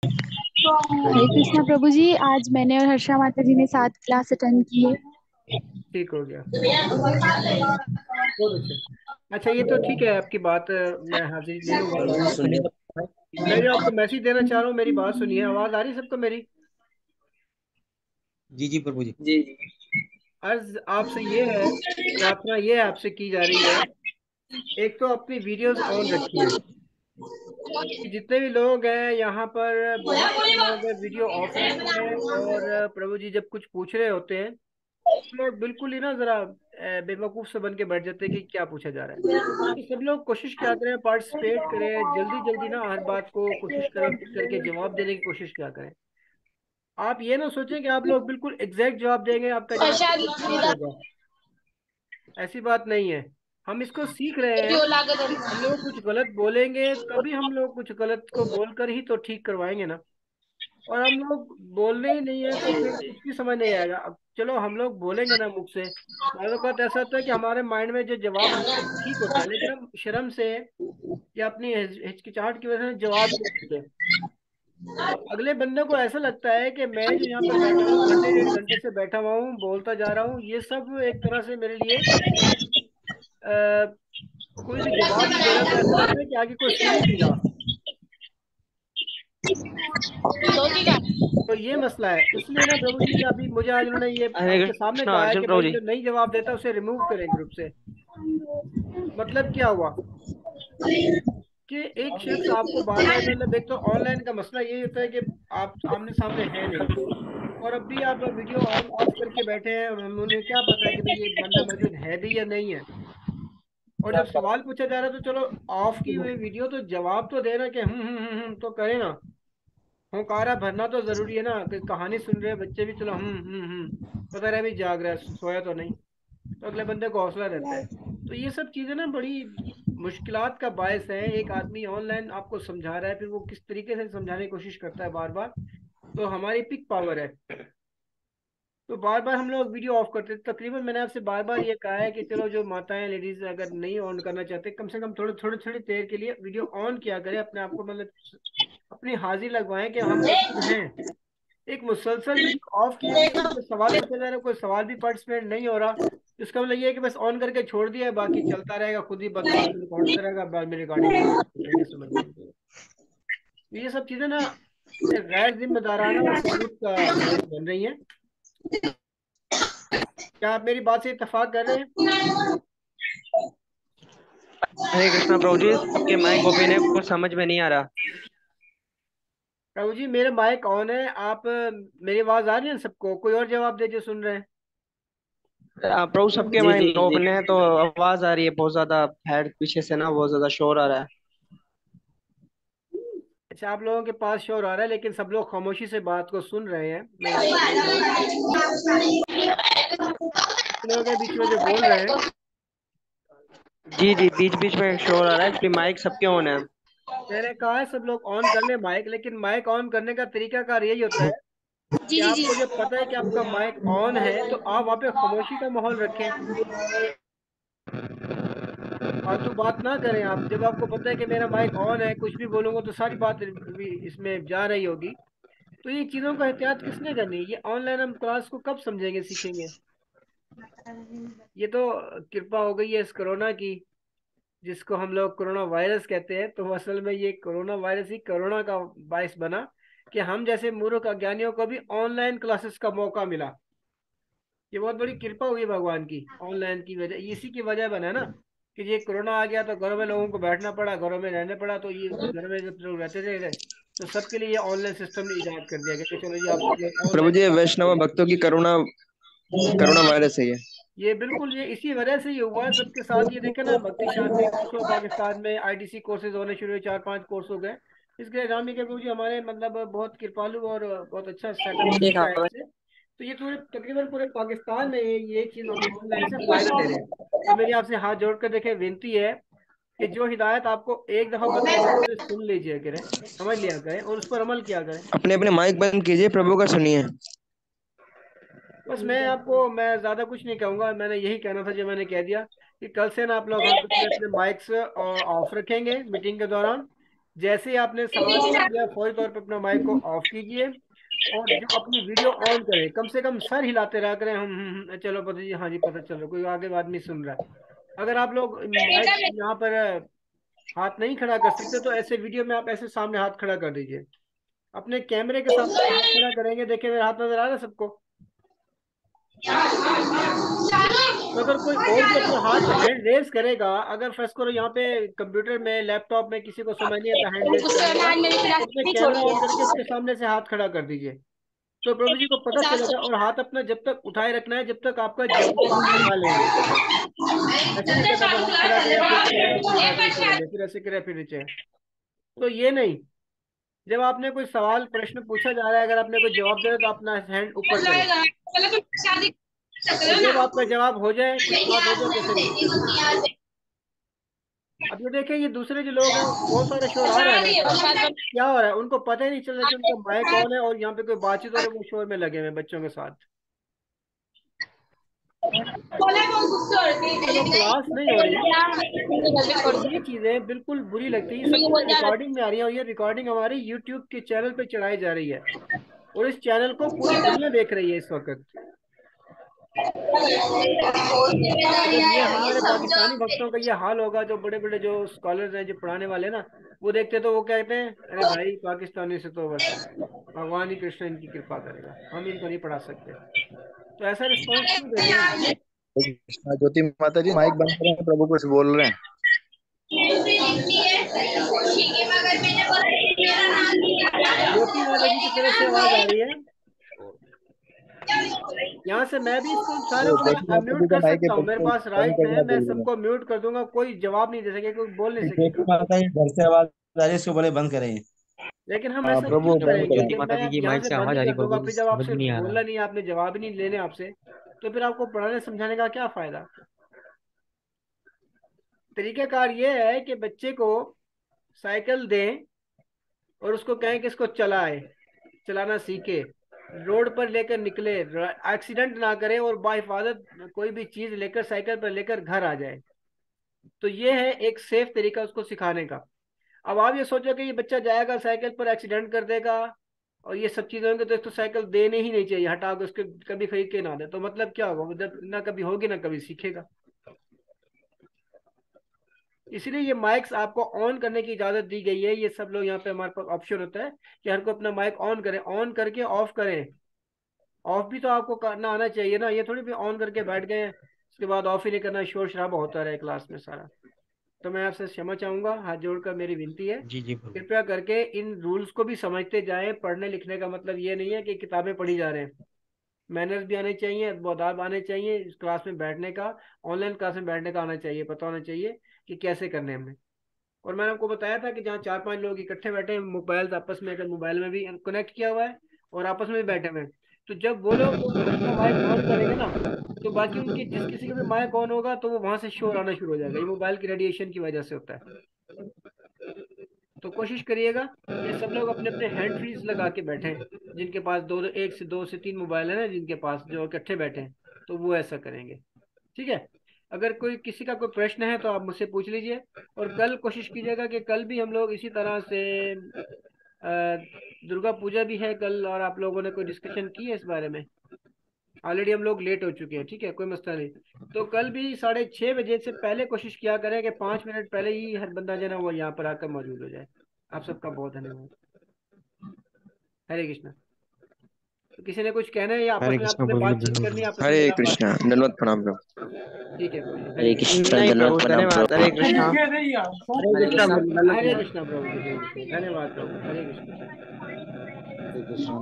हरे कृष्णा प्रभु जी। आज मैंने और हर्षा माता जी ने साथ क्लास अटेंड की है। ठीक हो गया। बहुत अच्छा। अच्छा, ये तो ठीक है आपकी बात, मैं हाजिरी ले लूंगा। मैं जो आपको मैसेज देना चाह रहा हूँ, मेरी बात सुनिए। आवाज आ रही है सबको मेरी? जी जी प्रभु जी। अर्ज आपसे ये है, प्रार्थना ये आपसे की जा रही है, एक तो अपनी वीडियोस ऑन रखिए। कि जितने भी लोग हैं यहाँ पर, बहुत सारे लोग हैं वीडियो ऑफ रखते हैं, और प्रभु जी जब कुछ पूछ रहे होते हैं तो लोग बिल्कुल ही ना जरा बेवकूफ से बन के बैठ जाते हैं कि क्या पूछा जा रहा है। तो सब लोग कोशिश क्या करें, पार्टिसिपेट करें, जल्दी जल्दी ना हर बात को कोशिश करें टिक करके जवाब देने की कोशिश क्या करें। आप ये ना सोचें कि आप लोग बिल्कुल एग्जैक्ट जवाब देंगे, आपका जवाब बिल्कुल ठीक होगा। ऐसी बात नहीं है। हम इसको सीख रहे हैं कि हम लोग कुछ गलत बोलेंगे तभी हम लोग कुछ गलत को बोलकर ही तो ठीक करवाएंगे ना। और हम लोग बोलने ही नहीं है तो फिर कुछ भी समझ नहीं आएगा। अब चलो हम लोग बोलेंगे ना मुख से, बाज़ औक़ात ऐसा होता है कि हमारे माइंड में जो जवाब आता है वो ठीक होता है, लेकिन हम शर्म से या अपनी हिचकिचाहट की वजह से जवाब नहीं देते। तो अगले बंदे को ऐसा लगता है कि मैं जो यहाँ पे बैठा हूँ, घंटे 1.5 घंटे से बैठा हुआ हूँ, बोलता जा रहा हूँ, ये सब एक तरह से मेरे लिए कोई भी जवाब नहीं दे रहा, तो ऐसा लगता है कि आगे कोई सुन ही नहीं रहा। तो ये मसला है, इसलिए ना प्रभु जी अभी मुझे आज उन्होंने ये हरे आपके सामने कृष्णा कहा है अर्जुन कि प्रभु भाई जी। जो नहीं जवाब देता उसे रिमूव करें ग्रुप से। मतलब क्या हुआ कि एक शख्स आपको बार बार, मतलब एक तो ऑनलाइन का मसला यही होता है कि आप आमने सामने है नहीं, और अब भी आप वीडियो ऑन ऑफ करके बैठे हैं, और उन्हें क्या पता है कि भाई ये बंदा मौजूद है भी या नहीं है। और जब सवाल पूछा जा रहा है तो चलो, ऑफ की हुई वीडियो तो जवाब तो देना कि तो करे ना। हुंकारा भरना तो जरूरी है ना, कि कहानी सुन रहे हैं बच्चे भी, चलो पता रहे भी जाग रहा है, सोया तो नहीं। तो अगले बंदे को हौसला रहता है। तो ये सब चीजें ना बड़ी मुश्किलात का बायस है। एक आदमी ऑनलाइन आपको समझा रहा है, फिर वो किस तरीके से समझाने की कोशिश करता है बार बार। तो हमारी पिक पावर है, तो बार बार हम लोग वीडियो ऑफ करते थे। तकरीबन मैंने आपसे बार बार ये कहा है कि चलो जो माताएं लेडीज अगर नहीं ऑन करना चाहते, कम से कम थोड़े थोड़े थोड़ी देर के लिए वीडियो ऑन किया करें, अपने आप को मतलब अपनी हाजिर लगवाएं कि हम मौजूद हैं। एक मुसलसल वीडियो ऑफ किए हुए जिसमें सवाल पूछा जा रहा है, कोई सवाल भी पार्टिसिपेट नहीं हो रहा, इसका मतलब ये है कि बस ऑन करके छोड़ दिया है, बाकी चलता रहेगा, खुद ही बकवास रिकॉर्ड होता रहेगा, बाद में रिकॉर्डिंग नहीं समझ में आएगी। तो ये सब चीजें ना एक गैर जिम्मेदाराना सलूक का बायस बन रही है। क्या आप मेरी बात से इत्तेफाक कर रहे हैं? हरे कृष्णा प्रभु जी, आपके माइक ओपन है, कुछ समझ में नहीं आ रहा। प्रभु जी मेरे माइक ऑन है, आप मेरी आवाज आ रही है सबको? कोई और जवाब दे जो सुन रहे हैं। प्रभु सबके माइक ओपन है तो आवाज आ रही है बहुत ज्यादा, हेड पीछे से ना बहुत ज्यादा शोर आ रहा है। अच्छा, आप लोगों के पास शोर आ रहा है लेकिन सब लोग खामोशी से बात को सुन रहे हैं, मैं यहाँ पे देख रहा हूँ। लोग हैं बीच में जो बोल रहे हैं। जी जी, बीच बीच में शोर आ रहा है इसलिए माइक सबके ऑन है। मैंने कहा है सब लोग ऑन कर ले माइक, लेकिन माइक ऑन करने का तरीका कार यही होता है कि आपको जब पता है कि आपका माइक ऑन है तो आप वहाँ पे खामोशी का माहौल रखें, फालतू बात ना करें। आप जब आपको पता है कि मेरा माइक ऑन है, कुछ भी बोलूंगा तो सारी बात भी इसमें जा रही होगी। तो ये चीज़ों का एहतियात किसने करनी है? ये ऑनलाइन हम क्लास को कब समझेंगे, सीखेंगे? ये तो कृपा हो गई है इस कोरोना की, जिसको हम लोग कोरोना वायरस कहते हैं। तो असल में ये कोरोना वायरस ही कोरोना का बायस बना कि हम जैसे मूर्ख अज्ञानियों को भी ऑनलाइन क्लासेस का मौका मिला। ये बहुत बड़ी कृपा हुई भगवान की, ऑनलाइन की वजह, इसी की वजह बना ना कि ये कोरोना आ गया तो घरों में लोगों को बैठना पड़ा, घरों में रहना पड़ा। तो ये घर में जब लोग रहते थे तो सबके लिए ये ऑनलाइन सिस्टम ने इजाद कर दिया कि चलो जी आप सब लोग प्रभु ऑनलाइन जी, क्लास वैष्णव करें। भक्तों की करुणा करुणा वायरस है ये। ये बिल्कुल ये इसी वजह से ये हुआ है सबके साथ। ये देखे ना, भक्ति शांति कोर्स हुआ पाकिस्तान में, आईडीसी कोर्सेज होने शुरू हुए, 4-5 कोर्स हो गए। इसके लिए रामी के गुरु जी हमारे मतलब बहुत कृपालु और बहुत अच्छा सेटअप बन ठीक चुका है है। इससे। तो ये पूरे तकरीबन पूरे पाकिस्तान में ये चीज ऑनलाइन से फायदा ले रहे हैं। तो मेरी आपसे हाथ जोड़ कर देखे विनती है कि जो हिदायत आपको एक दफा बताई जाए उसे सुन लीजिए करें, समझ लिया करें और उस पर अमल किया करें। अपने अपने माइक बंद कीजिए, प्रभु का सुनिए। बस मैं ज्यादा कुछ नहीं कहूंगा, मैंने यही कहना था जो मैंने कह दिया कि कल से ना आप लोग हम अपने अपने माइक्स ऑफ रखेंगे मीटिंग के दौरान। जैसे ही आपने सवाल पूछ लिया फौरी तौर पे अपना माइक को ऑफ कीजिए, और जो अपनी वीडियो ऑन करे, कम से कम सर हिलाते रहा करें, चलो पता जी, हाँ जी पता चलो, कोई आगे आदमी सुन रहा है। अगर आप लोग माइक यहाँ पर हाथ नहीं खड़ा कर सकते तो ऐसे वीडियो में आप ऐसे सामने हाथ खड़ा कर दीजिए, अपने कैमरे के सामने हाथ खड़ा करेंगे। देखिए मेरा हाथ नजर आ रहा है सबको? तो अगर कोई और भी अपना हाथ हैंड रेज करेगा, अगर फर्स्ट करो यहाँ पे कंप्यूटर में लैपटॉप में किसी को समझ नहीं आता हैंड रेज करने का, तो अपने कैमरा ऑन करके उसके सामने से हाथ खड़ा कर दीजिए, तो प्रभु जी को पता चलेगा। और हाथ अपना जब तक उठाए रखना है जब तक आपका जवाब हम सुना लेंगे। ऐसे नहीं कहता बस हाथ खड़ा किया फिर किया फिर उठा के नीचे ले, फिर ऐसे किया फिर नीचे। तो ये नहीं, जब आपने कोई सवाल प्रश्न पूछा जा रहा है, अगर आपने कोई जवाब दे रहा है तो अपना हैंड ऊपर करें, और जब आपका जवाब हो जाए, कुछ बात हो जाए तो फिर नीचे। अब ये देखें, ये दूसरे जो लोग हैं बहुत सारे शोर आ रहा है ना, क्या हो रहा है उनको पता ही नहीं चल रहा कि उनका माइक ऑन है और यहाँ पे कोई बातचीत हो रही है, वो शोर में लगे हुए हैं बच्चों के साथ। चलो क्लास नहीं हो रही, तो ये चीजें बिल्कुल बुरी लगती है। ये सब चीजें रिकॉर्डिंग में आ रही है, और ये रिकॉर्डिंग हमारी यूट्यूब के चैनल पे चढ़ाई जा रही है, और इस चैनल को पूरी दुनिया देख रही है इस वक्त। जब ये हमारे पाकिस्तानी भक्तों का ये हाल होगा, जो बड़े बड़े जो स्कॉलर्स हैं जो पढ़ाने वाले ना, वो देखते तो वो कहते हैं अरे भाई पाकिस्तानी से तो बस भगवान ही कृष्ण इनकी कृपा करेगा, हम इनको नहीं पढ़ा सकते। तो ऐसा रिस्पॉन्स क्यों दे रहे हैं? ज्योति माता जी माइक बंद करें, प्रभु कुछ बोल रहे हैं। ज्योति माता जी की तरफ से आवाज आ रही है, यहाँ से मैं भी इसको सारे को म्यूट कर सकता हूँ, मेरे पास राइट है, मैं सबको म्यूट कर दूंगा, कोई जवाब नहीं दे सकेगा, कोई बोल नहीं सकेगा। माता जी घर से आवाज आ रही है, इसको बोले बंद करें। लेकिन हम ऐसा प्रभु क्यों करेंगे? ज्योति जब माता मैं जी की यहाँ माइक से से बंद आवाज ही आ रही, कर दूंगा, प्रभु फिर जब समझ आपसे नहीं आ रहा। बोलना नहीं, आपने जवाब ही नहीं लेने आपसे, तो फिर आपको पढ़ाने समझाने का क्या फायदा? तरीकाकार ये है कि बच्चे को साइकिल दें और उसको कहें कि इसको चलाना सीखे, रोड पर लेकर निकले, एक्सीडेंट ना करे, और बाहिफाजत कोई भी चीज लेकर साइकिल पर लेकर घर आ जाए। तो ये है एक सेफ तरीका उसको सिखाने का। अब आप ये सोचो कि ये बच्चा जाएगा साइकिल पर एक्सीडेंट कर देगा और ये सब चीजें होंगी, तो इसको साइकिल देने ही नहीं चाहिए, हटा के उसके कभी खरीद के ना दे, तो मतलब क्या होगा? वो जब ना कभी होगी ना कभी सीखेगा। इसलिए ये माइक्स आपको ऑन करने की इजाजत दी गई है। ये सब लोग यहाँ पे हमारे पास ऑप्शन होता है कि हर को अपना माइक ऑन करें, ऑन करके ऑफ करें। ऑफ भी तो आपको करना आना चाहिए ना, ये थोड़ी भी ऑन करके बैठ गए उसके बाद ऑफ ही नहीं करना, शोर शराबा होता रहे क्लास में सारा। तो मैं आपसे क्षमा चाहूंगा, हाथ जोड़कर मेरी विनती है, जी जी प्रभु। कृपया करके इन रूल्स को भी समझते जाएं। पढ़ने लिखने का मतलब ये नहीं है कि किताबें पढ़ी जा रहे हैं, मैनर्स भी आने चाहिए, अदब आने चाहिए, इस क्लास में बैठने का, ऑनलाइन क्लास में बैठने का आना चाहिए, पता होना चाहिए कि कैसे करने हैं हमने। और मैंने आपको बताया था कि जहाँ 4-5 लोग इकट्ठे बैठे हैं, मोबाइल आपस में, अगर मोबाइल में भी कनेक्ट किया हुआ है और आपस में भी बैठे हुए हैं, तो जब वो लोग अपना माइक ऑन करेंगे ना, तो बाकी उनकी जिस किसी का भी माइक ऑन होगा तो वो वहां से शोर आना शुरू हो जाएगा। ये मोबाइल की रेडिएशन की वजह से होता है। तो कोशिश करिएगा कि सब लोग अपने अपने हैंड फ्रीज लगा के बैठे, जिनके पास एक से दो से तीन मोबाइल है ना, जिनके पास जो इकट्ठे बैठे हैं, तो वो ऐसा करेंगे। ठीक है? अगर कोई किसी का कोई प्रश्न है तो आप मुझसे पूछ लीजिए, और कल कोशिश कीजिएगा कि कल भी हम लोग इसी तरह से दुर्गा पूजा भी है कल, और आप लोगों ने कोई डिस्कशन की है इस बारे में? ऑलरेडी हम लोग लेट हो चुके हैं, ठीक है, कोई मसला नहीं। तो कल भी 6:30 बजे से पहले कोशिश किया करें कि 5 मिनट पहले ही हर बंदा जो है ना वो यहाँ पर आकर मौजूद हो जाए। आप सबका बहुत धन्यवाद। हरे कृष्णा। तो किसी ने कुछ कहना है या आपस हरे में कृष्ण आपस में बोलिए बातचीत करनी है, आपस में हरे जरा कृष्णा, बातचीत? दंडवत प्रणाम प्रभु। ठीक है बोलिए। हरे हरे कृष्णा। कृष्णा, नहीं प्रभु, दंडवत प्रणाम धन्यवाद। हरे प्रभु। कृष्णा। हरे हरे कृष्णा। कृष्णा। हरे कृष्णा प्रभु जी, धन्यवाद प्रभु। हरे कृष्णा। हरे कृष्ण।